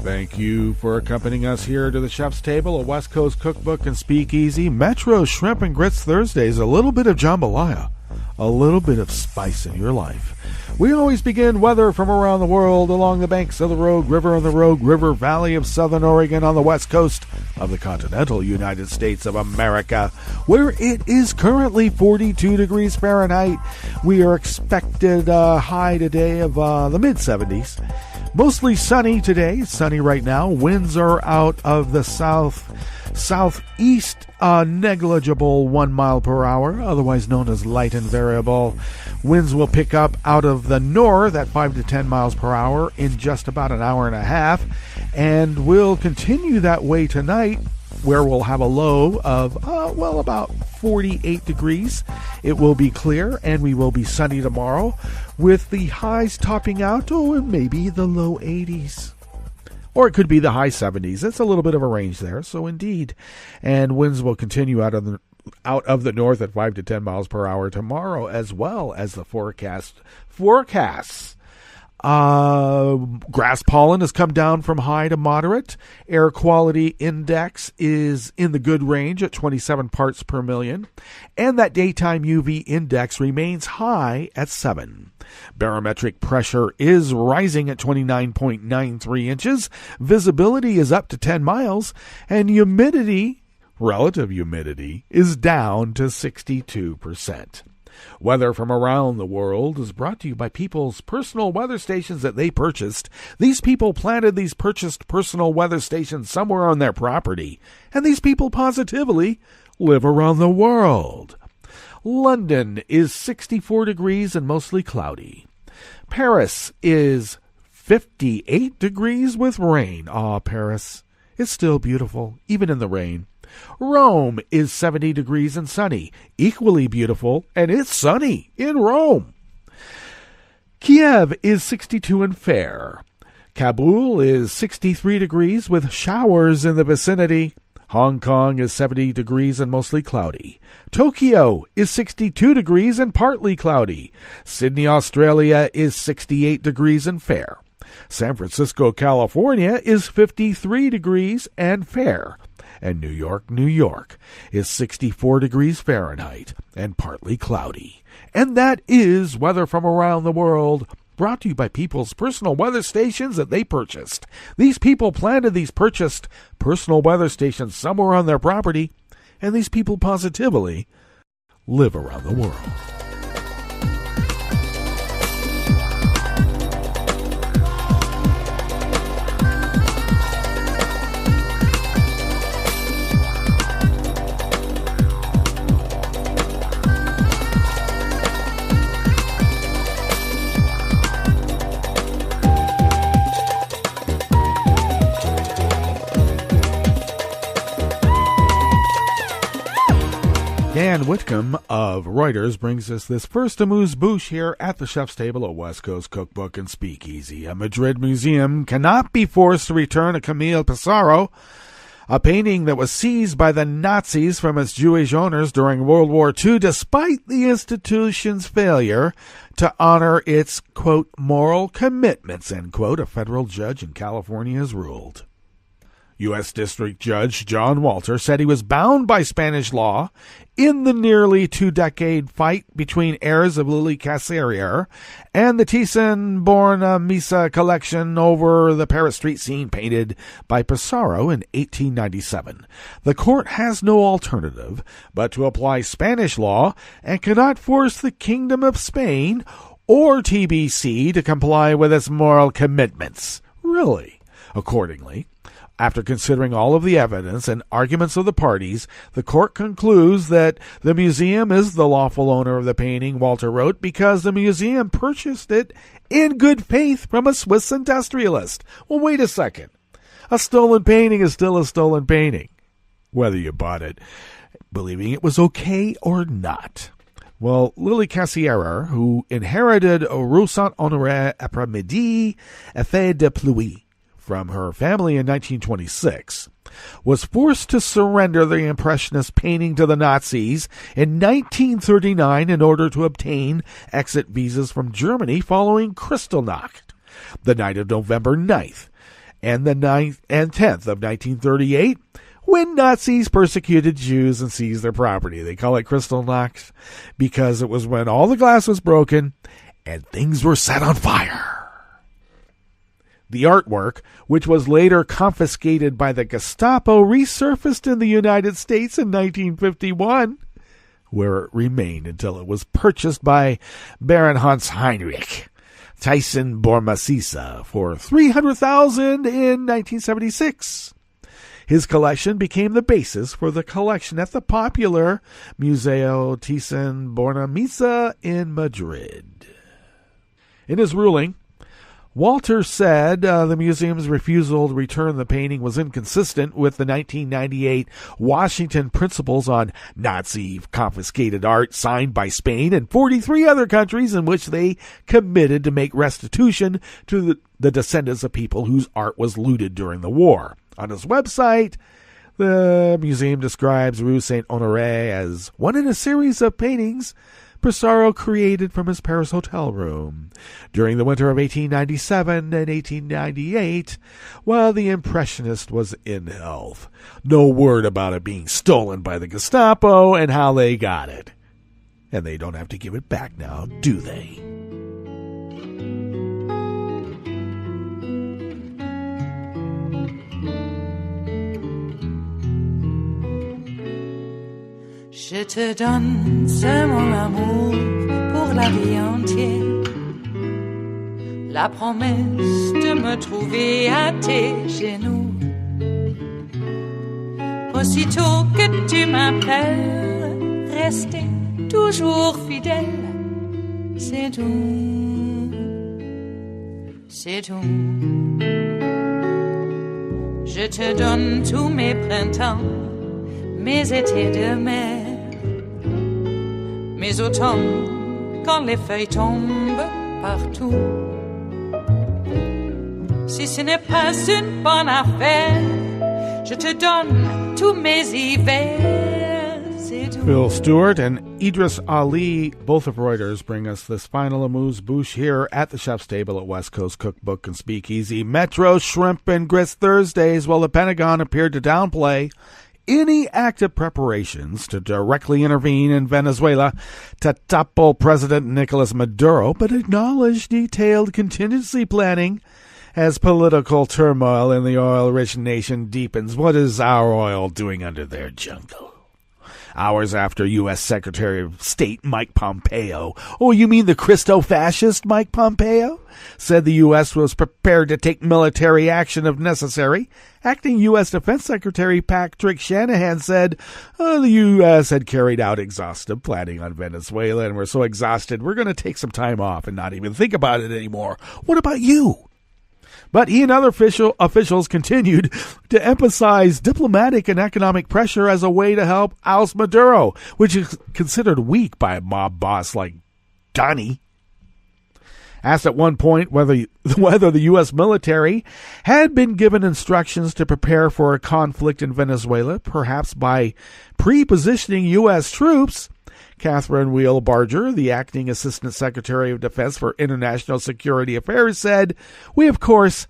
Thank you for accompanying us here to the Chef's Table, a West Coast Cookbook and Speakeasy. Metro Shrimp and Grits Thursdays, a little bit of jambalaya, a little bit of spice in your life. We always begin weather from around the world along the banks of the Rogue River and the Rogue River Valley of Southern Oregon on the west coast of the continental United States of America, where it is currently 42 degrees Fahrenheit. We are expected a high today of the mid-70s. Mostly sunny today. It's sunny right now. Winds are out of the southeast, negligible 1 mile per hour, otherwise known as light and variable. Winds will pick up out of the north at 5 to 10 miles per hour in just about an hour and a half, and will continue that way tonight, where we'll have a low of, about 48 degrees. It will be clear, and we will be sunny tomorrow, with the highs topping out, and maybe the low 80s. Or it could be the high 70s. It's a little bit of a range there, so indeed. And winds will continue out of the north at 5 to 10 miles per hour tomorrow, as well as the forecasts. Grass pollen has come down from high to moderate. Air quality index is in the good range at 27 parts per million. And that daytime UV index remains high at 7. Barometric pressure is rising at 29.93 inches. Visibility is up to 10 miles. And relative humidity, is down to 62%. Weather from around the world is brought to you by people's personal weather stations that they purchased. These people planted these purchased personal weather stations somewhere on their property, and these people positively live around the world. London is 64 degrees and mostly cloudy. Paris is 58 degrees with rain. Paris is still beautiful, even in the rain. Rome is 70 degrees and sunny, equally beautiful, and it's sunny in Rome. Kiev is 62 and fair. Kabul is 63 degrees with showers in the vicinity. Hong Kong is 70 degrees and mostly cloudy. Tokyo is 62 degrees and partly cloudy. Sydney, Australia is 68 degrees and fair. San Francisco, California is 53 degrees and fair. And New York is 64 degrees Fahrenheit and partly cloudy. And that is weather from around the world, brought to you by people's personal weather stations that they purchased. These people planted these purchased personal weather stations somewhere on their property, and these people positively live around the world. Dan Whitcomb of Reuters brings us this first amuse-bouche here at the Chef's Table at West Coast Cookbook and Speakeasy. A Madrid museum cannot be forced to return a Camille Pissaro, a painting that was seized by the Nazis from its Jewish owners during World War II, despite the institution's failure to honor its, quote, moral commitments, end quote, a federal judge in California has ruled. U.S. District Judge John Walter said he was bound by Spanish law in the nearly two-decade fight between heirs of Lily Cassirer and the Thyssen-born Misa collection over the Paris street scene painted by Pissaro in 1897. The court has no alternative but to apply Spanish law and cannot force the Kingdom of Spain or TBC to comply with its moral commitments. Really? Accordingly, after considering all of the evidence and arguments of the parties, the court concludes that the museum is the lawful owner of the painting, Walter wrote, because the museum purchased it in good faith from a Swiss industrialist. Well, wait a second. A stolen painting is still a stolen painting, whether you bought it believing it was okay or not. Well, Lily Cassirer, who inherited Rue Saint-Honoré après-midi, Effet de Pluie, from her family in 1926, was forced to surrender the Impressionist painting to the Nazis in 1939 in order to obtain exit visas from Germany following Kristallnacht, the night of November 9th. and the 9th and 10th of 1938, when Nazis persecuted Jews and seized their property. They call it Kristallnacht because it was when all the glass was broken and things were set on fire. The artwork, which was later confiscated by the Gestapo, resurfaced in the United States in 1951, where it remained until it was purchased by Baron Hans Heinrich Thyssen-Bornemisza for $300,000 in 1976. His collection became the basis for the collection at the popular Museo Thyssen-Bornemisza in Madrid. In his ruling, Walter said the museum's refusal to return the painting was inconsistent with the 1998 Washington Principles on Nazi confiscated art signed by Spain and 43 other countries, in which they committed to make restitution to the descendants of people whose art was looted during the war. On his website, the museum describes Rue Saint-Honoré as one in a series of paintings Pissaro created from his Paris hotel room during the winter of 1897 and 1898, while the Impressionist was in health. No word about it being stolen by the Gestapo and how they got it. And they don't have to give it back now, do they? Je te donne ce mon amour pour la vie entière, la promesse de me trouver à tes genoux. Aussitôt que tu m'appelles, rester toujours fidèle, c'est tout, c'est tout. Je te donne tous mes printemps, mes étés de mer, mes automnes quand les feuilles tombent partout. Si ce n'est pas une bonne affaire, je te donne tous mes hivers, c'est tout. Phil Stewart and Idris Ali, both of Reuters, bring us this final amuse-bouche here at the chef's table at West Coast Cookbook and Speakeasy. Metro Shrimp and Grits Thursdays, while the Pentagon appeared to downplay any active preparations to directly intervene in Venezuela to topple President Nicolas Maduro, but acknowledged detailed contingency planning as political turmoil in the oil-rich nation deepens. What is our oil doing under their jungle? Hours after U.S. Secretary of State Mike Pompeo, oh, you mean the Christo-fascist Mike Pompeo, said the U.S. was prepared to take military action if necessary, acting U.S. Defense Secretary Patrick Shanahan said the U.S. had carried out exhaustive planning on Venezuela and we're so exhausted we're going to take some time off and not even think about it anymore. What about you? But he and other officials continued to emphasize diplomatic and economic pressure as a way to help oust Maduro, which is considered weak by a mob boss like Donnie. Asked at one point whether the U.S. military had been given instructions to prepare for a conflict in Venezuela, perhaps by pre-positioning U.S. troops, Catherine Wheel Barger, the acting Assistant Secretary of Defense for International Security Affairs, said, "We, of course,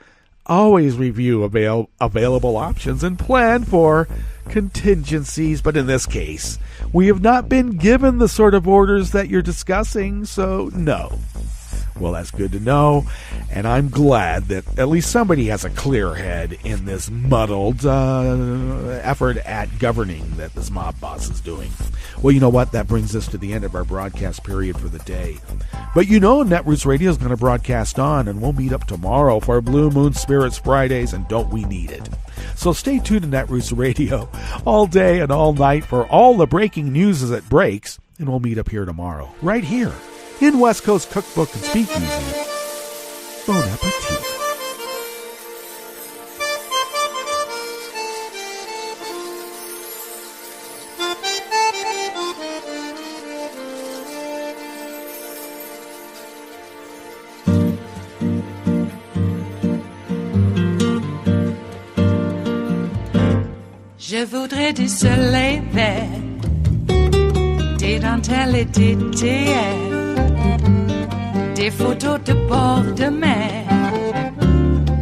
always review available options and plan for contingencies, but in this case, we have not been given the sort of orders that you're discussing, so no." Well, that's good to know, and I'm glad that at least somebody has a clear head in this muddled effort at governing that this mob boss is doing. Well, you know what? That brings us to the end of our broadcast period for the day. But you know Netroots Radio is going to broadcast on, and we'll meet up tomorrow for Blue Moon Spirits Fridays, and don't we need it? So stay tuned to Netroots Radio all day and all night for all the breaking news as it breaks, and we'll meet up here tomorrow, right here, in West Coast Cookbook and Speakeasy. Bon appetit. Je voudrais du soleil vert, des dentelles et des théères, des photos de bord de mer,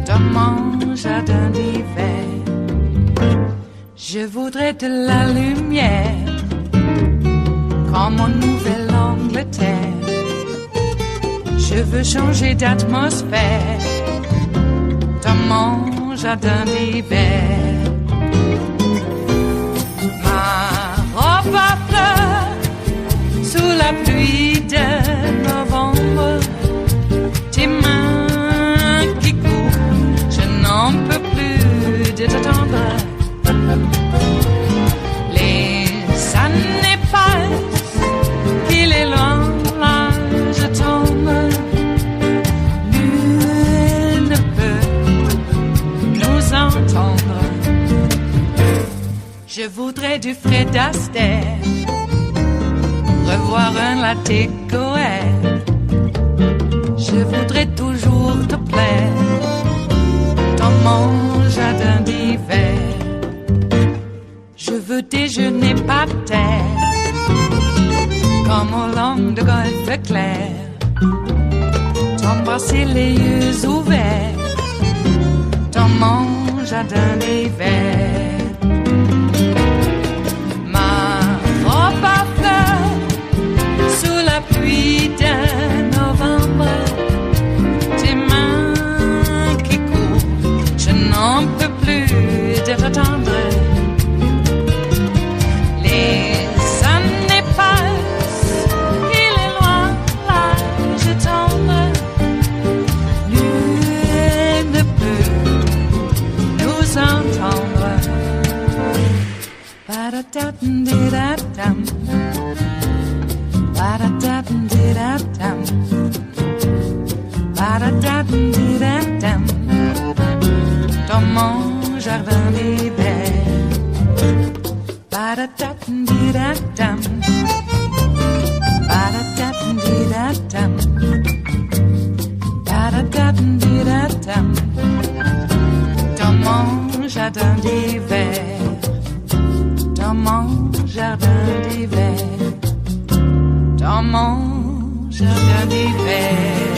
de mange jardin d'hiver. Je voudrais de la lumière, comme en Nouvelle-Angleterre. Je veux changer d'atmosphère dans mon jardin d'hiver. Ma robe à fleurs sous la pluie de novembre. Tes mains qui courent, je n'en peux plus de t'attendre. Les années passent, qu'il est loin, là je tombe. Nul ne peut nous entendre. Je voudrais du Fred Astaire, revoir un latte Goël. Je voudrais toujours te plaire dans mon jardin d'hiver. Je veux déjeuner par terre, comme au long de golfe clair. T'embrasser les yeux ouverts dans mon jardin d'hiver. Ma robe à fleurs sous la pluie de novembre. Tes mains qui courent, je n'en peux plus de t'attendre. Les années passent, il est loin, là je tombe. Nul ne peut nous entendre. Ba-da-da-dum-di-da-dum, ba-da-da-dum-di-da-dum, ba-da-da-dum-di-da-dum, dans mon jardin d'hiver. Ba-da-da-dum-di-da-dum, ba-da-da-dum-di-da-dum, ba-da-da-dum-di-da-dum, dans mon jardin d'hiver. Dans mon jardin d'hiver, dans mon jardin d'hiver.